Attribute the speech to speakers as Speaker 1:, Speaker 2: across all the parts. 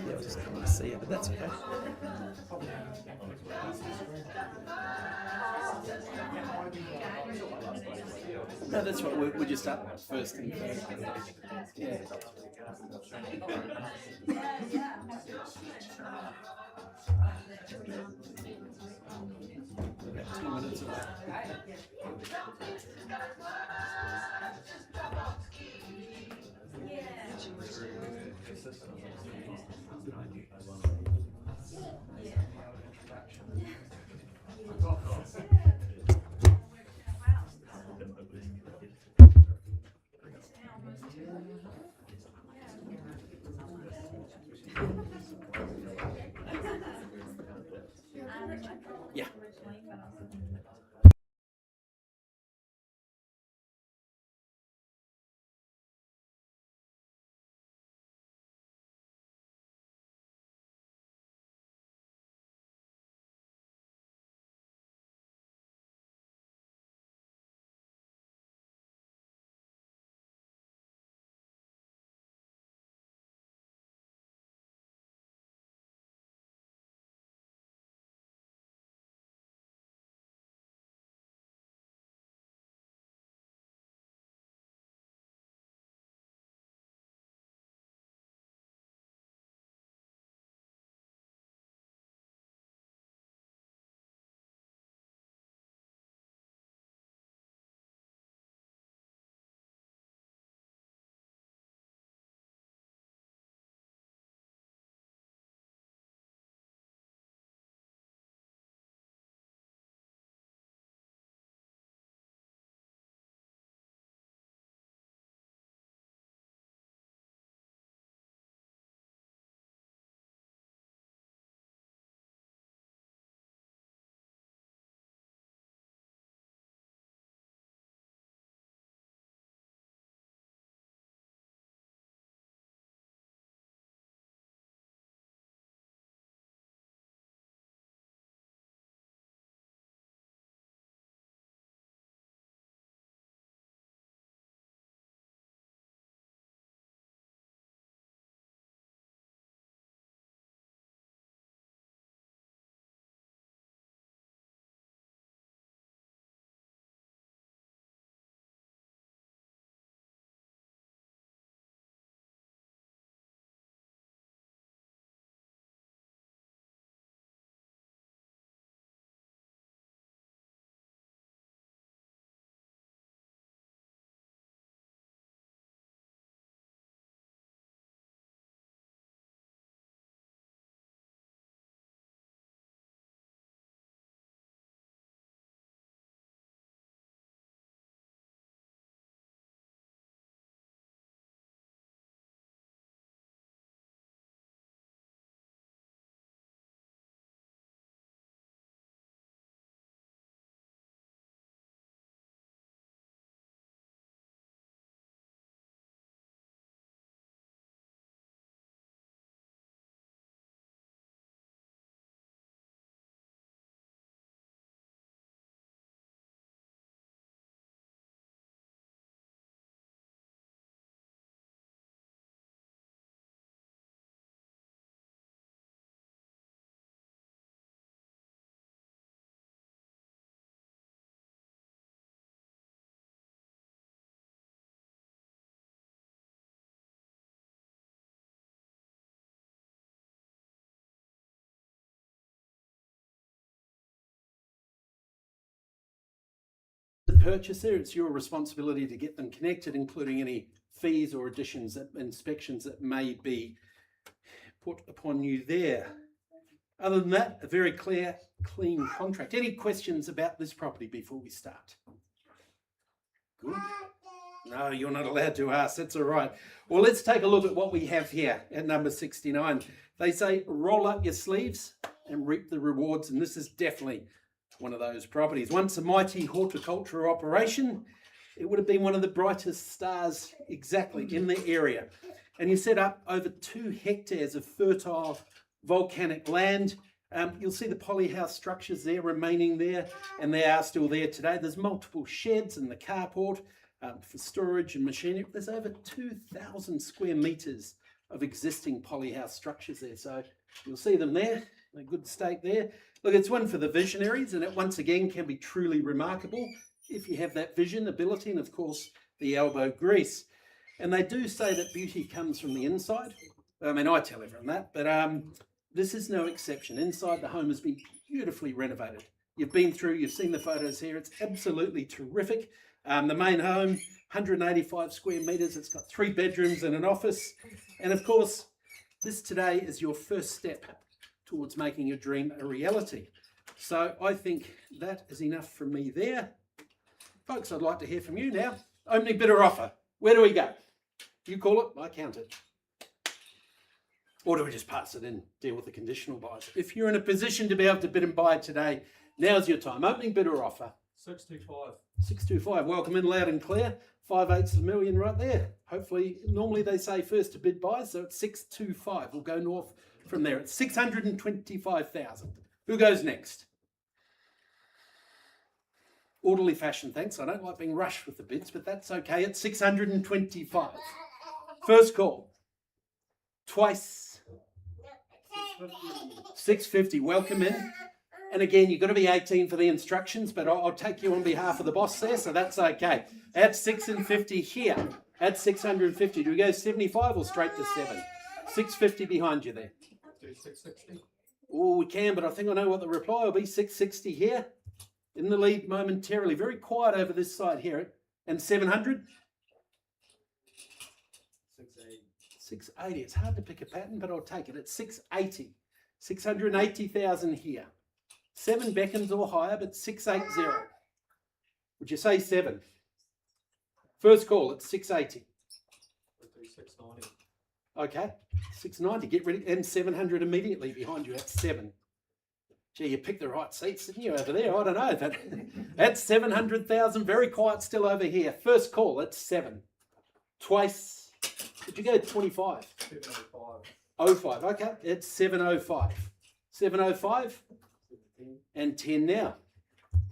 Speaker 1: I just can't see it, but that's okay. No, that's right. We'll just start first and first. Yeah. About 2 minutes away. Yeah. The purchaser, it's your responsibility to get them connected, including any fees or additions, inspections that may be put upon you there. Other than that, a very clear, clean contract. Any questions about this property before we start? Good. No, you're not allowed to ask. That's all right. Well, let's take a look at what we have here at number 69. They say roll up your sleeves and reap the rewards, and this is definitely one of those properties. Once a mighty horticultural operation, it would have been one of the brightest stars exactly in the area. And you set up over 2 hectares of fertile volcanic land. You'll see the polyhouse structures there remaining there, and they are still there today. There's multiple sheds and the carport. for storage and machinery. There's over 2,000 square metres of existing polyhouse structures there. So you'll see them there, in a good state there. Look, it's one for the visionaries, and it once again can be truly remarkable if you have that vision, ability, and of course the elbow grease. And they do say that beauty comes from the inside. I mean, I tell everyone that, but this is no exception. Inside, the home has been beautifully renovated. You've been through, you've seen the photos here. It's absolutely terrific. The main home, 185 square metres. It's got 3 bedrooms and an office. And of course, this today is your first step towards making your dream a reality. So I think that is enough from me there. Folks, I'd like to hear from you now. Opening bid or offer. Where do we go? You call it, I count it. Or do we just pass it in, deal with the conditional buys? If you're in a position to be able to bid and buy today, now's your time. Opening bid or offer?
Speaker 2: 625.
Speaker 1: 625. Welcome in loud and clear. 5/8 million right there. Hopefully, normally they say first to bid buy, so it's 625. We'll go north from there. It's 625,000. Who goes next? Orderly fashion, thanks. I don't like being rushed with the bids, but that's okay. It's 625. First call. Twice. 650. Welcome in. And again, you've got to be 18 for the instructions, but I'll take you on behalf of the boss there, so that's okay. At 650 here. At 650. Do we go 75 or straight to 7? 650 behind you there.
Speaker 2: Do 660.
Speaker 1: Oh, we can, but I think I know what the reply will be. 660 here. In the lead momentarily. Very quiet over this side here. And 700?
Speaker 2: 680.
Speaker 1: 680. It's hard to pick a pattern, but I'll take it. It's 680. 680,000 here. 7 beckons or higher, but 680. Would you say 7? First call, it's 680.
Speaker 2: We'll do 690.
Speaker 1: Okay, 690. Get ready. And 700 immediately behind you. That's 7. Gee, you picked the right seats, didn't you, over there? I don't know. That's 700,000. Very quiet still over here. First call, it's 7. Twice. Did you go 25?
Speaker 2: 705.
Speaker 1: 05. Okay, it's 705. 705.
Speaker 2: 17.
Speaker 1: And 10 now.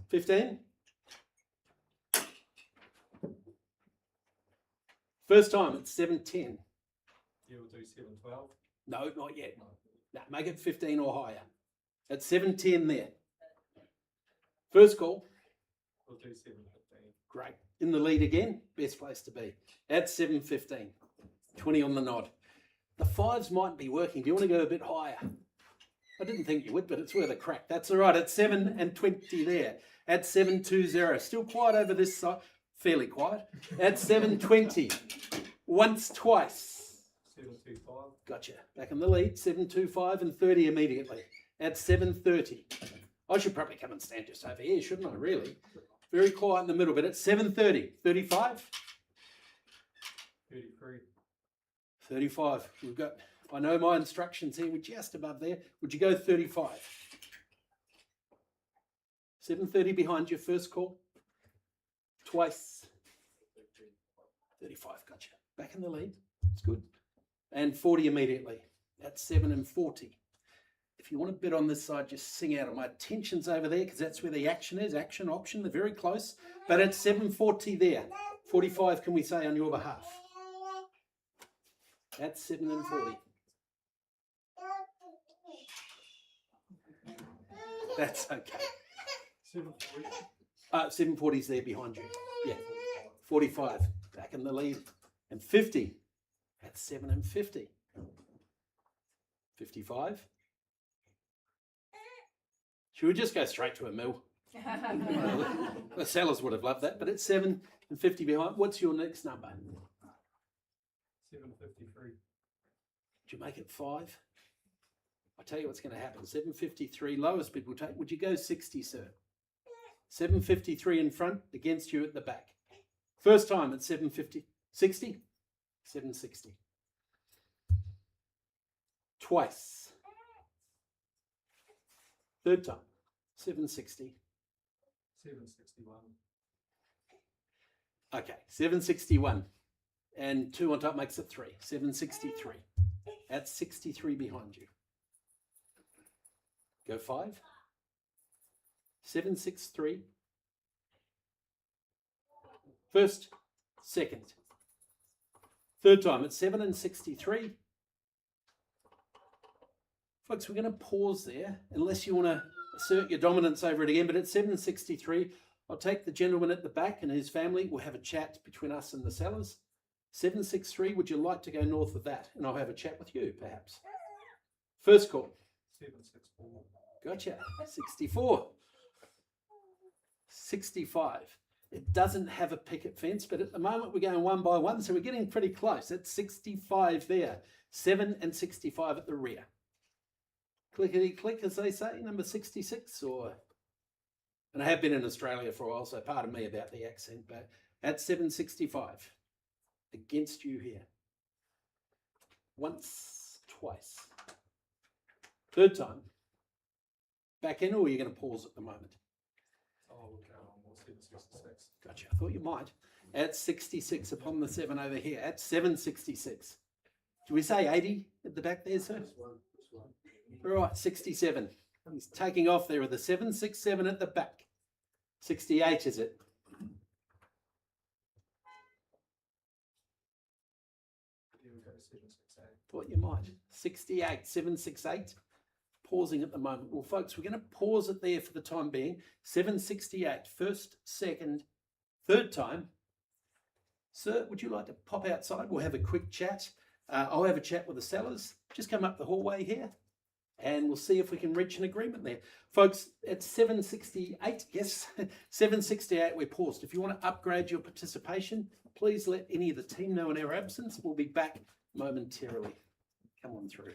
Speaker 1: 15. First time, it's 710.
Speaker 2: Yeah, we'll do 712.
Speaker 1: No, not yet. No, make it 15 or higher. At 710 there. First call.
Speaker 2: We'll do 715.
Speaker 1: Great. In the lead again. Best place to be. At 715. 20 on the nod. The 5s might be working. Do you want to go a bit higher? I didn't think you would, but it's worth a crack. That's all right. At 7 and 20 there. At 720. Still quiet over this side. Fairly quiet. At 720. Once, twice.
Speaker 2: 725.
Speaker 1: Gotcha. Back in the lead. 725 and 30 immediately. At 730. I should probably come and stand just over here, shouldn't I, really? Very quiet in the middle, but at 730. 35.
Speaker 2: 33.
Speaker 1: 35. We've got, I know my instructions here, we're just above there. Would you go 35? 730 behind your first call. Twice. 35, gotcha. Back in the lead. It's good. And 40 immediately. At 7 and 40. If you want to bid on this side, just sing out. My attention's over there because that's where the action is. Action option, they're very close. But at 740 there. 45 can we say on your behalf? At 7 and 40. That's okay.
Speaker 2: 740.
Speaker 1: 740's there behind you. Yeah. 45. Back in the lead. And 50. At 7 and 50. 55. Should we just go straight to a mill? The sellers would have loved that, but it's 7 and 50 behind. What's your next number?
Speaker 2: 753.
Speaker 1: Would you make it 5? I'll tell you what's going to happen. 753, lowest bid will take. Would you go 60, sir? 753 in front, against you at the back. First time at 750. 60? 760. Twice. Third time. 760.
Speaker 2: 761.
Speaker 1: Okay, 761. And 2 on top makes it 3. 763. At 63 behind you. Go 5. 763. First second. Third time at 7 and 63. Folks, we're going to pause there, unless you want to assert your dominance over it again, but at 7:63, I'll take the gentleman at the back and his family. We'll have a chat between us and the sellers. 763, would you like to go north of that? And I'll have a chat with you, perhaps. First call.
Speaker 2: 764.
Speaker 1: Gotcha. 64. 65. It doesn't have a picket fence, but at the moment we're going one by one, so we're getting pretty close. It's 65 there. 7 and 65 at the rear. Clickety click, as they say, number 66, or... And I have been in Australia for a while, so pardon me about the accent, but at 765. Against you here. Once, twice. Third time. Back in, or are you going to pause at the moment?
Speaker 2: Oh, we'll go on. We'll 766.
Speaker 1: Gotcha, I thought you might. At 66 upon the 7 over here. At 766. Do we say 80 at the back there, sir?
Speaker 2: This one.
Speaker 1: All right, 67. He's taking off there with the 767 at the back. 68, is it?
Speaker 2: Here we go, 768.
Speaker 1: Thought you might. 68, 768. Pausing at the moment. Well, folks, we're going to pause it there for the time being. 768, first, second, third time. Sir, would you like to pop outside? We'll have a quick chat. I'll have a chat with the sellers. Just come up the hallway here and we'll see if we can reach an agreement there. Folks, at 768, yes, 768, we're paused. If you want to upgrade your participation, please let any of the team know in our absence. We'll be back momentarily. Come on through.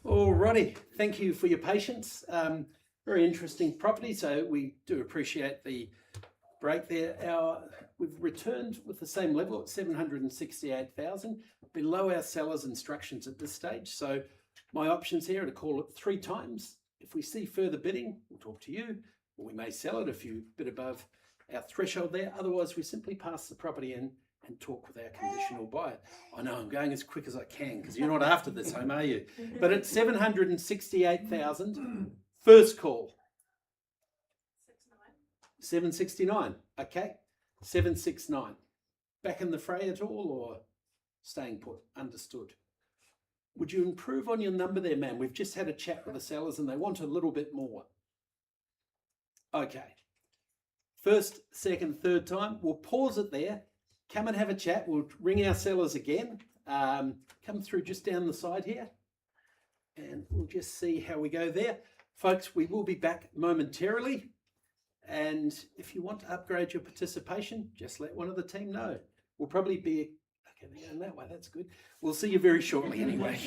Speaker 1: Alrighty, thank you for your patience. Very interesting property, so we do appreciate the break there. We've returned with the same level at 768,000, below our seller's instructions at this stage. So my options here are to call it 3 times. If we see further bidding, we'll talk to you, or we may sell it a few bit above our threshold there. Otherwise, we simply pass the property in and talk with our conditional buyer. I know I'm going as quick as I can because you're not after this home, are you? But at 768,000, first call. 769. Okay. 769. Back in the fray at all or staying put? Understood. Would you improve on your number there, ma'am? We've just had a chat with the sellers and they want a little bit more. Okay. First, second, third time. We'll pause it there. Come and have a chat. We'll ring our sellers again. Come through just down the side here. And we'll just see how we go there. Folks, we will be back momentarily. And if you want to upgrade your participation, just let one of the team know. We'll probably be, okay, they're going that way, that's good. We'll see you very shortly anyway.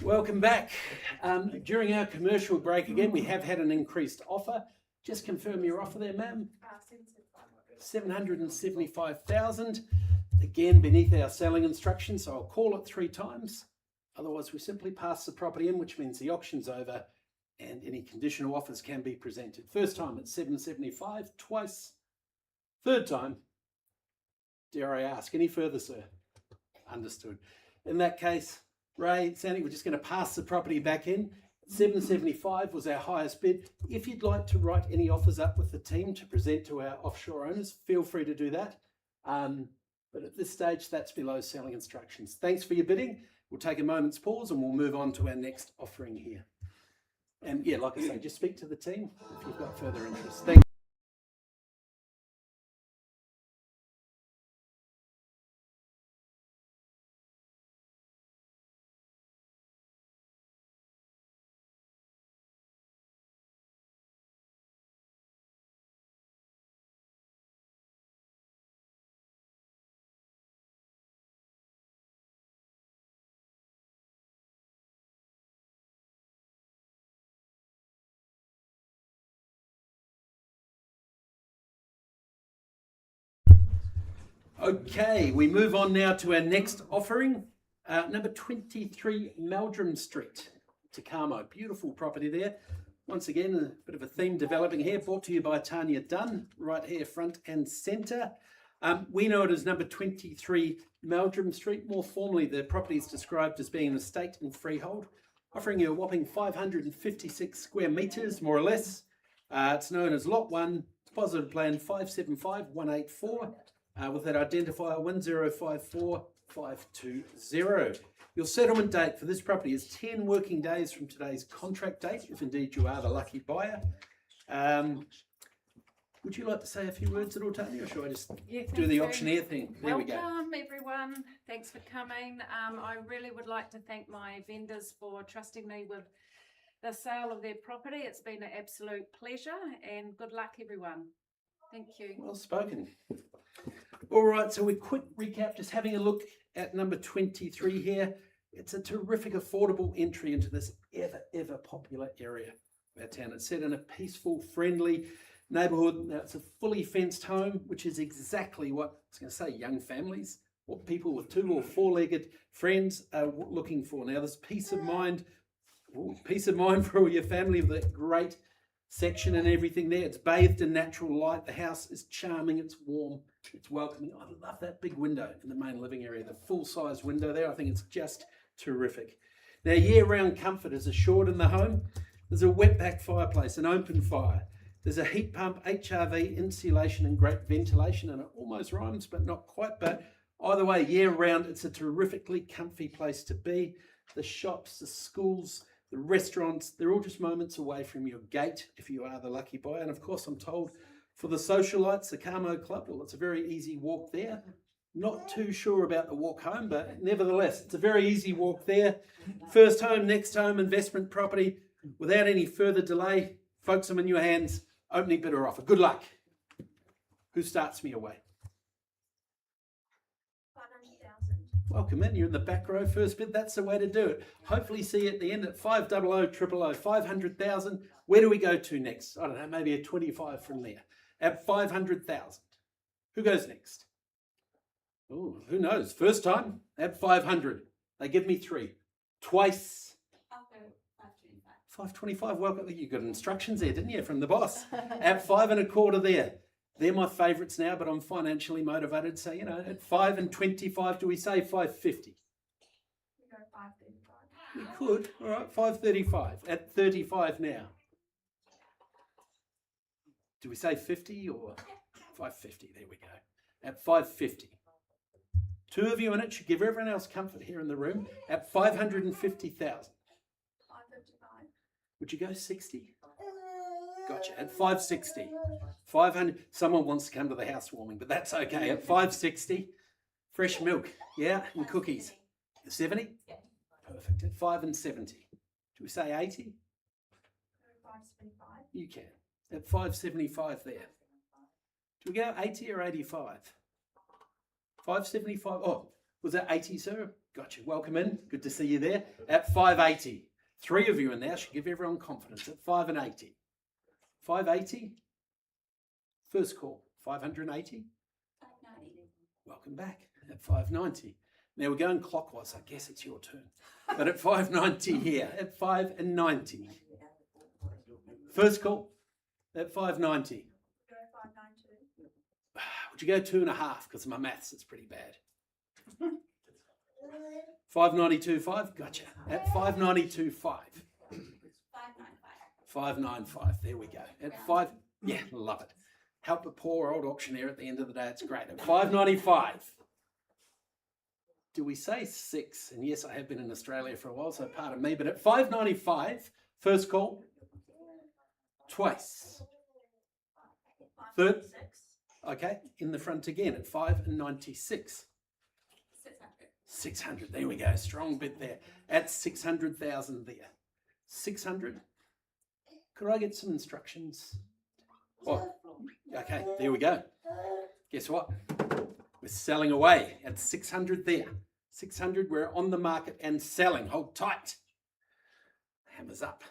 Speaker 1: Welcome back. During our commercial break again, we have had an increased offer. Just confirm your offer there, ma'am. 775,000. Again, beneath our selling instructions, so I'll call it 3 times. Otherwise, we simply pass the property in, which means the auction's over and any conditional offers can be presented. First time at 775, twice. Third time, dare I ask, any further, sir? Understood. In that case, Ray, Sandy, we're just going to pass the property back in. 775 was our highest bid. If you'd like to write any offers up with the team to present to our offshore owners, feel free to do that. But at this stage, that's below selling instructions. Thanks for your bidding. We'll take a moment's pause and we'll move on to our next offering here. And yeah, like I say, just speak to the team if you've got further interest. Thank you. Okay, we move on now to our next offering, number 23 Meldrum Street, Takamo. Beautiful property there. Once again, a bit of a theme developing here, brought to you by Tanya Dunn, right here front and centre. We know it as number 23 Meldrum Street. More formally, the property is described as being an estate and freehold, offering you a whopping 556 square metres, more or less. It's known as Lot 1, Deposit Plan 575184. With that identifier 1054520. Your settlement date for this property is 10 working days from today's contract date, if indeed you are the lucky buyer. Would you like to say a few words at all, Tanya, or should I just do the auctioneer thing? There we go.
Speaker 3: Welcome everyone, thanks for coming. I really would like to thank my vendors for trusting me with the sale of their property. It's been an absolute pleasure and good luck everyone. Thank you.
Speaker 1: Well spoken. All right, so we quick recap, just having a look at number 23 here. It's a terrific, affordable entry into this ever popular area of our town. It's set in a peaceful, friendly neighbourhood. Now, it's a fully fenced home, which is exactly what I was going to say, young families, what people with 2 or 4-legged friends are looking for. Now, there's peace of mind for all your family with a great section and everything there. It's bathed in natural light. The house is charming, it's warm, it's welcoming. I love that big window in the main living area, the full-size window there. I think it's just terrific. Now, year-round comfort is assured in the home. There's a wet-back fireplace, an open fire. There's a heat pump, HRV, insulation and great ventilation, and it almost rhymes, but not quite. But either way, year-round, it's a terrifically comfy place to be. The shops, the schools, the restaurants, they're all just moments away from your gate if you are the lucky buyer. And of course, I'm told for the socialites, the Carmo Club, well, it's a very easy walk there. Not too sure about the walk home, but nevertheless, it's a very easy walk there. First home, next home, investment property. Without any further delay, folks, I'm in your hands. Opening bidder offer. Good luck. Who starts me away?
Speaker 4: 500,000.
Speaker 1: Welcome in. You're in the back row. First bid. That's the way to do it. Hopefully see you at the end at 500 000 500,000. Where do we go to next? I don't know. Maybe a 25 from there. At 500,000. Who goes next? Oh, who knows? First time at 500. They give me 3. Twice.
Speaker 4: I'll go 525.
Speaker 1: 525. Welcome. You got instructions there, didn't you, from the boss? At 5 1/4 there. They're my favourites now, but I'm financially motivated. So, you know, at 5 25, do we say 550?
Speaker 4: We go 535.
Speaker 1: We could. All right, 535. At 35 now. Do we say 50 or 550? There we go. At 550. 2 of you in it should give everyone else comfort here in the room. At 550,000.
Speaker 4: 555.
Speaker 1: Would you go 60? Gotcha. At 560. 500. Someone wants to come to the housewarming, but that's okay. At 560. Fresh milk. Yeah, and cookies. 70?
Speaker 4: Yeah.
Speaker 1: Perfect. At 5 70. Do we say 80?
Speaker 4: Go 575.
Speaker 1: You can. At 575 there. Do we go 80 or 85? 575. Oh, Was that 80, sir? Gotcha. Welcome in. Good to see you there. At 580. 3 of you in there should give everyone confidence. At 5 and 80. 580. First call. 580.
Speaker 4: 590.
Speaker 1: Welcome back. At 590. Now we're going clockwise. I guess it's your turn. But at 590 here. At 5 and 90. First call. At 590.
Speaker 4: We go 592.
Speaker 1: Would you go 2.5? Because my maths is pretty bad. 592.5. Gotcha. At 592.5.
Speaker 4: 595.
Speaker 1: 595. There we go. At 5. Yeah, love it. Help a poor old auctioneer at the end of the day. It's great. At 595. Do we say 6? And yes, I have been in Australia for a while, so pardon me. But at 595, first call. Twice. Third.
Speaker 4: 596.
Speaker 1: Okay, in the front again at 596.
Speaker 4: 600.
Speaker 1: 600. There we go. Strong bid there. At 600,000 there. 600. Could I get some instructions? Oh, okay, there we go. Guess what? We're selling away at 600 there. 600, we're on the market and selling. Hold tight. Hammers up.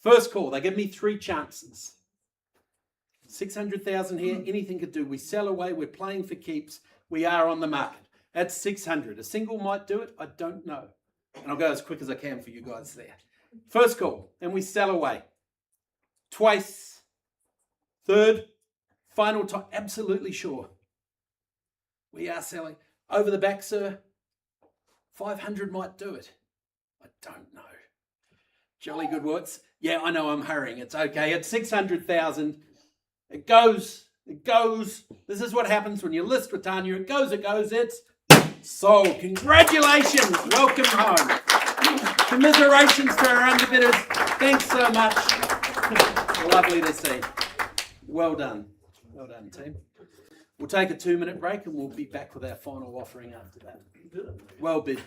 Speaker 1: First call, they give me 3 chances. 600,000 here, anything could do. We sell away, we're playing for keeps. We are on the market at 600. A single might do it, I don't know. And I'll go as quick as I can for you guys there. First call, and we sell away. Twice. Third, final time, absolutely sure. We are selling. Over the back, sir. 500 might do it. I don't know. Jolly good words. Yeah, I know I'm hurrying. It's okay. At 600,000, it goes. It goes. This is what happens when you list with Tanya. It goes. It's sold. Congratulations. Welcome home. Commiserations to our underbidders. Thanks so much. Lovely to see. Well done. Well done, team. We'll take a 2-minute break and we'll be back with our final offering after that. Well bid.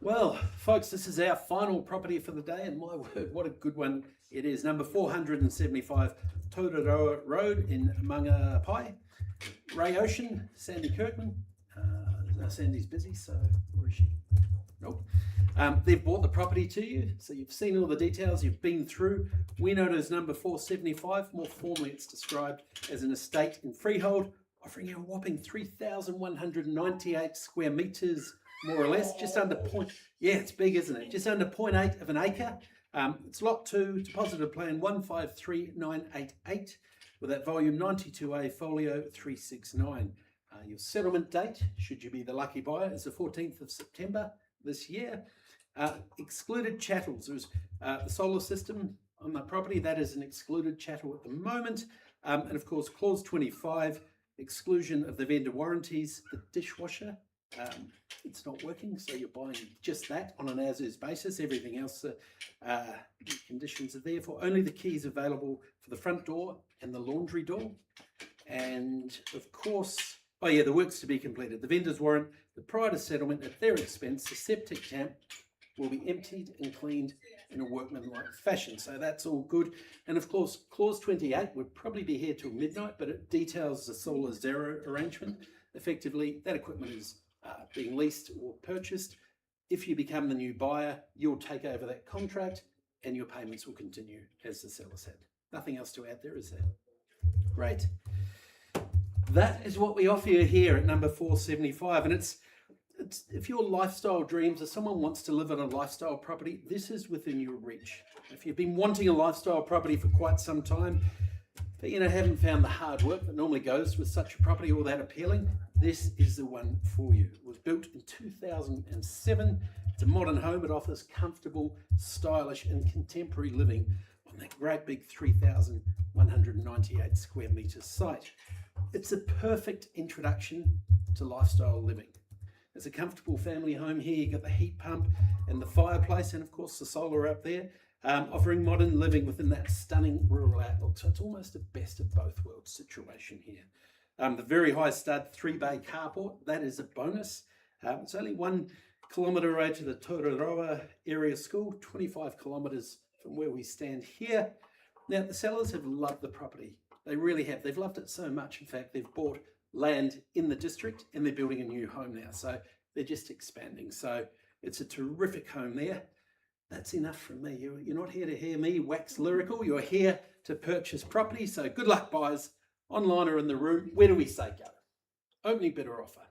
Speaker 1: Well, folks, this is our final property for the day, and my word, what a good one it is. Number 475 Tororoa Road in Whangarei. Ray Ocean, Sandy Kirkman. No, Sandy's busy, so where is she? Nope. They've bought the property to you, so you've seen all the details, you've been through. We know it as number 475. More formally, it's described as an estate in freehold, offering you a whopping 3,198 square metres, more or less, just under yeah, it's big, isn't it? Just under 0.8 of an acre. It's lot 2, deposited plan 153988, with that volume 92A folio 369. Your settlement date, should you be the lucky buyer, is the 14th of September this year. Excluded chattels. There's the solar system on the property. That is an excluded chattel at the moment. And of course, clause 25, exclusion of the vendor warranties. The dishwasher, it's not working, so you're buying just that on an as-is basis. Everything else, the conditions are there for. Only the keys available for the front door and the laundry door. And of course, oh yeah, the work's to be completed. The vendor's warrant, the prior to settlement at their expense, the septic tank will be emptied and cleaned in a workmanlike fashion. So that's all good. And of course, clause 28 would probably be here till midnight, but it details the solar zero arrangement. Effectively, that equipment is being leased or purchased. If you become the new buyer, you'll take over that contract and your payments will continue as the seller said. Nothing else to add there, is there? Great. That is what we offer you here at number 475. And it's if your lifestyle dreams, if someone wants to live in a lifestyle property, this is within your reach. If you've been wanting a lifestyle property for quite some time, but haven't found the hard work that normally goes with such a property all that appealing, this is the one for you. It was built in 2007. It's a modern home. It offers comfortable, stylish and contemporary living on that great big 3,198 square metres site. It's a perfect introduction to lifestyle living. It's a comfortable family home here. You've got the heat pump and the fireplace and of course the solar up there, offering modern living within that stunning rural outlook. So it's almost a best of both worlds situation here. The very high stud 3-bay carport, that is a bonus. It's only 1 kilometre away to the Tororoa area school, 25 kilometres from where we stand here. Now the sellers have loved the property. They really have. They've loved it so much. In fact, they've bought land in the district and they're building a new home now. So they're just expanding. So it's a terrific home there. That's enough from me. You're not here to hear me wax lyrical. You're here to purchase property. So good luck, buyers, online or in the room. Where do we say go? Opening bid or offer?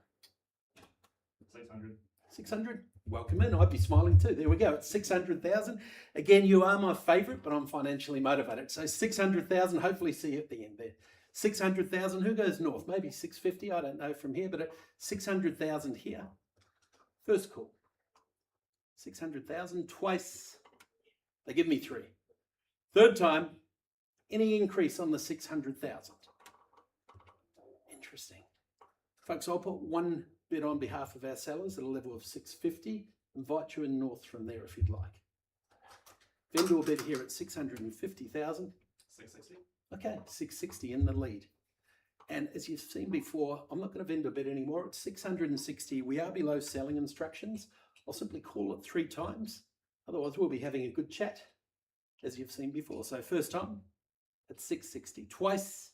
Speaker 2: 600.
Speaker 1: 600? Welcome in. I'd be smiling too. There we go. It's 600,000. Again, you are my favourite, but I'm financially motivated. So 600,000. Hopefully see you at the end there. 600,000. Who goes north? Maybe 650. I don't know from here, but at 600,000 here. First call. 600,000 twice. They give me 3. Third time. Any increase on the 600,000? Interesting. Folks, I'll put one bid on behalf of our sellers at a level of 650. Invite you in north from there if you'd like. Vendor bid here at 650,000.
Speaker 2: 660.
Speaker 1: Okay, 660 in the lead. And as you've seen before, I'm not going to vendor bid anymore. It's 660. We are below selling instructions. I'll simply call it 3 times. Otherwise, we'll be having a good chat, as you've seen before. So first time at 660. Twice.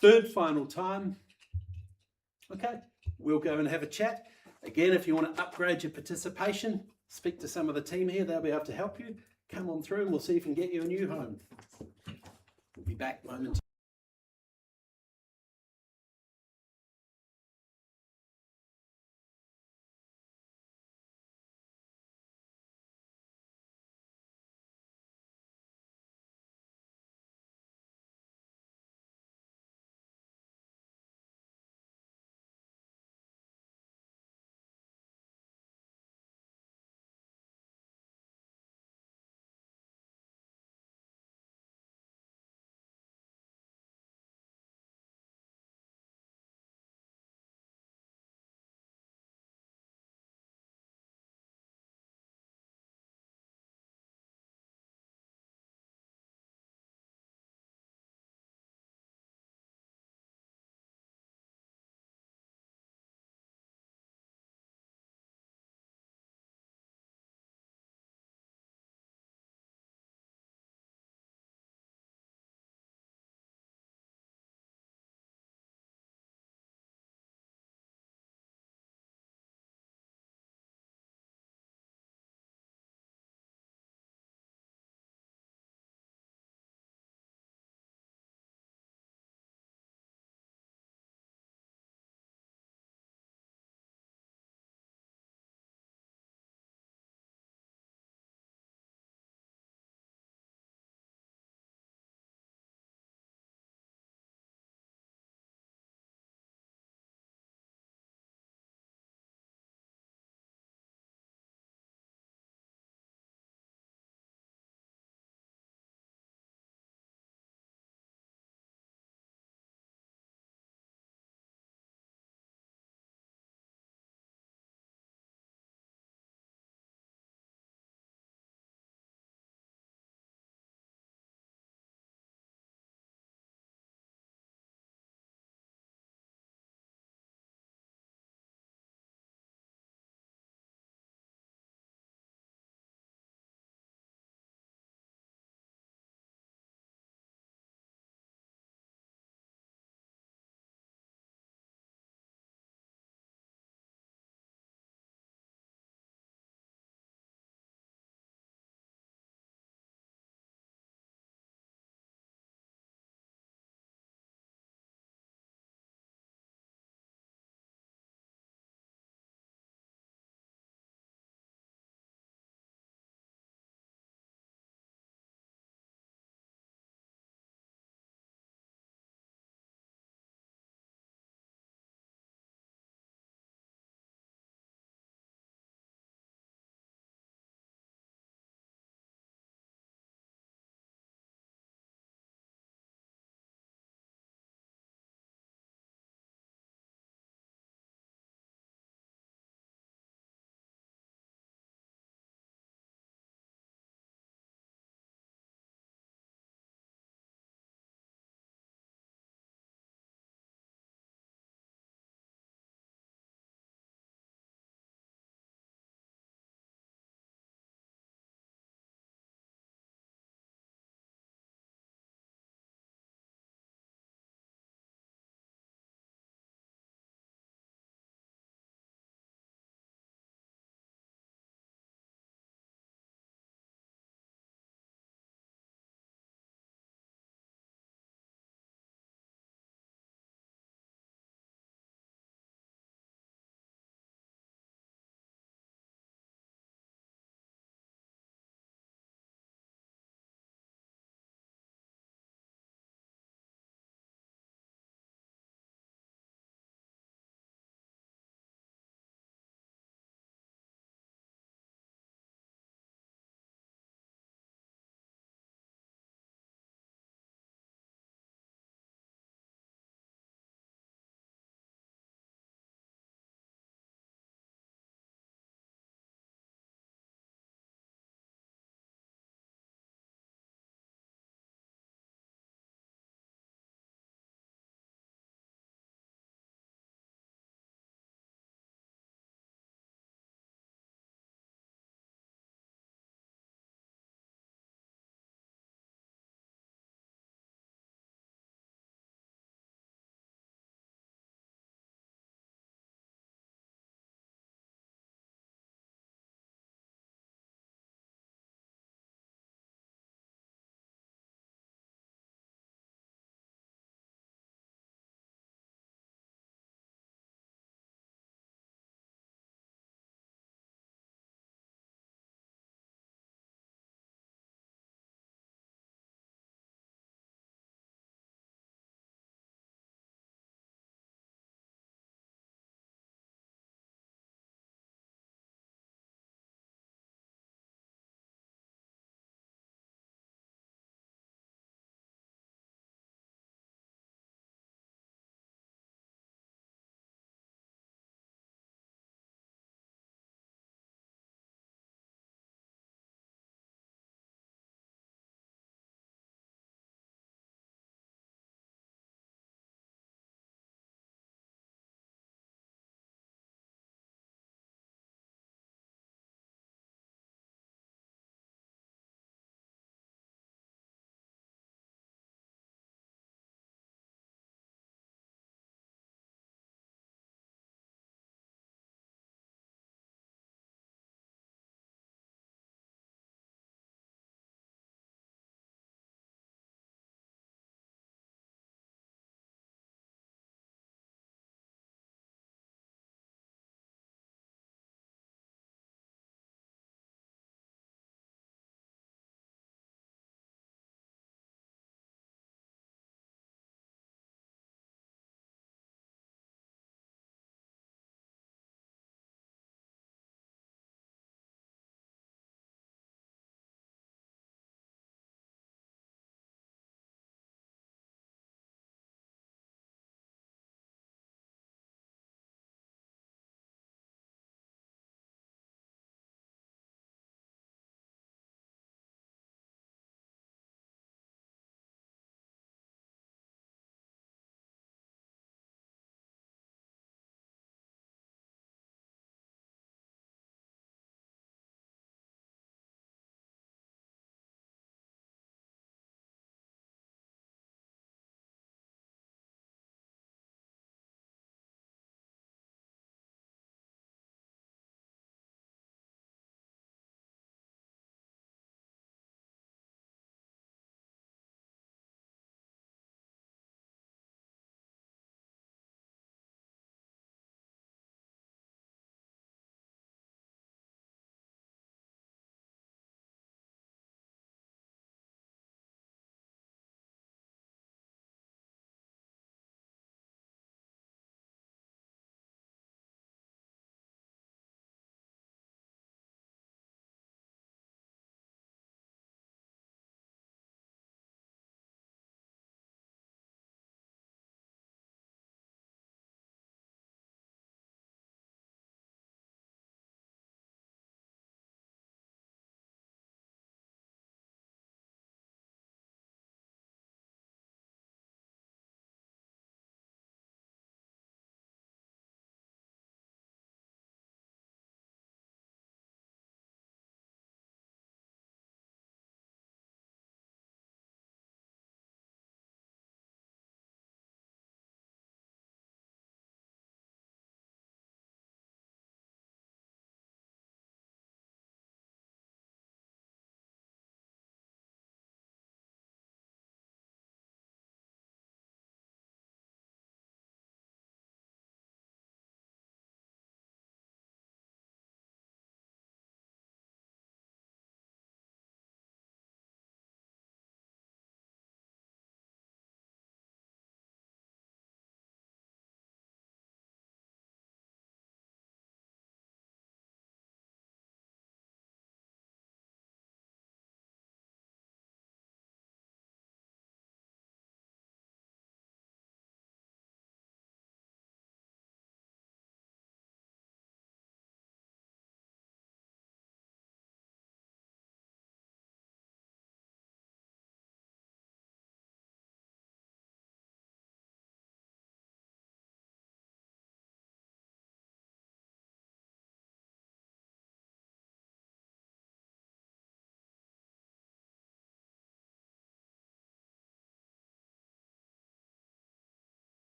Speaker 1: Third final time. Okay, we'll go and have a chat. Again, if you want to upgrade your participation, speak to some of the team here. They'll be able to help you. Come on through and we'll see if we can get you a new home. We'll be back momentarily.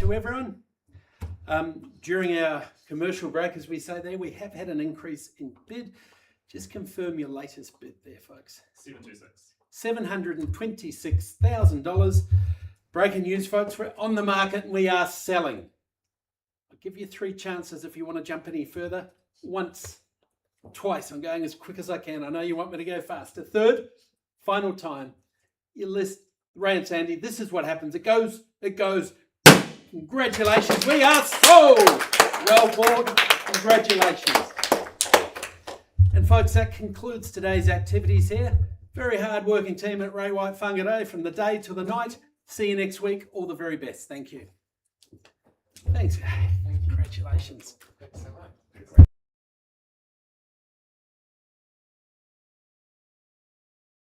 Speaker 1: to everyone. During our commercial break, as we say there, we have had an increase in bid. Just confirm your latest bid there, folks.
Speaker 2: 726.
Speaker 1: $726,000. Breaking news, folks, we're on the market and we are selling. I'll give you 3 chances if you want to jump any further. Once, twice. I'm going as quick as I can. I know you want me to go faster. Third, final time. You list Ray and Sandy. This is what happens. It goes. Congratulations. We are sold. Well bought. Congratulations. And folks, that concludes today's activities here. Very hard-working team at Ray White Whangarei from the day to the night. See you next week. All the very best. Thank you. Thanks. Congratulations.
Speaker 2: Thanks so much.